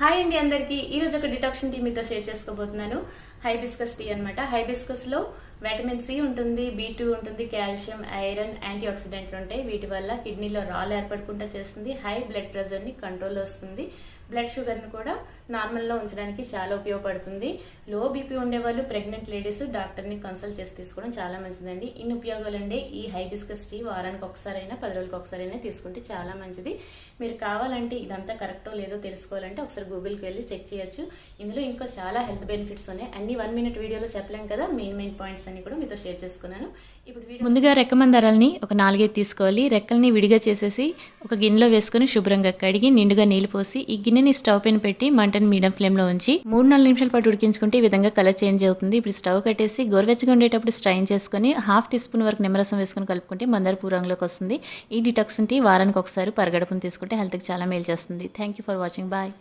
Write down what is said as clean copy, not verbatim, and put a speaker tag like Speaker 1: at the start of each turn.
Speaker 1: Hi అండి అందరికి ఈ రోజు ఒక డిటాక్షన్ టీ మీతో షేర్ చేసుకోబోతున్నాను. హైబిస్కస్ టీ అన్నమాట. హైబిస్కస్ లో విటమిన్ సి ఉంటుంది, B2 ఉంటుంది, కాల్షియం, ఐరన్, యాంటీ ఆక్సిడెంట్లు ఉంటాయి. వీటి వల్ల కిడ్నీలో రాళ్ళు ఏర్పడకుండా చేస్తుంది, హై బ్లడ్ ప్రెషర్ ని కంట్రోల్ వస్తుంది, బ్లడ్ షుగర్ ని కూడా నార్మల్ లో ఉంచడానికి చాలా ఉపయోగపడుతుంది. లో బీపీ ఉండేవాళ్ళు, ప్రెగ్నెంట్ లేడీస్ డాక్టర్ ని కన్సల్ట్ చేసి తీసుకోవడం చాలా మంచిదండి. ఇన్ని ఉపయోగాలండి ఈ హైబిస్కస్ టీ వారానికి ఒకసారైనా 10 రోజులకు ఒకసారైనా తీసుకుంటే చాలా మంచిది. మీరు కావాలంటే ఇదంతా కరెక్టో లేదో తెలుసుకోవాలంటే ఒకసారి గూగుల్కి వెళ్ళి చెక్ చేయొచ్చు. ఇందులో ఇంకా చాలా హెల్త్ బెనిఫిట్స్ ఉన్నాయి. అన్ని 1 minute వీడియోలో చెప్పలేం కదా, మెయిన్ పాయింట్స్ అన్ని కూడా మీతో షేర్ చేసుకున్నాను. ఇప్పుడు
Speaker 2: ముందుగా రెక్కమందారాలని ఒక 4-5 తీసుకోవాలి. రెక్కల్ని విడిగా చేసేసి ఒక గిన్నెలో వేసుకుని శుభ్రంగా కడిగి నిండుగా నీళ్లు పోసి ఈ గిన్నెని స్టవ్ పైన పెట్టి మంటని మీడియం ఫ్లేమ్ లో ఉంచి 3-4 నిమిషాల పాటు ఉడికించుకుంటే ఈ విధంగా కలర్ చేంజ్ అవుతుంది. ఇప్పుడు స్టవ్ కట్టేసి గోరువెచ్చగా ఉండేటప్పుడు స్ట్రైన్ చేసుకుని 1/2 టీ స్పూన్ వరకు నిమ్మరసం వేసుకుని కలుపుకుంటే మందార పువ్వు రంగులోకి వస్తుంది. ఈ డిటాక్షన్ టీ వారానికి ఒకసారి పరగడుపుని తీసుకుంటే హెల్త్కి చాలా మేలు చేస్తుంది. Thank you for watching. Bye.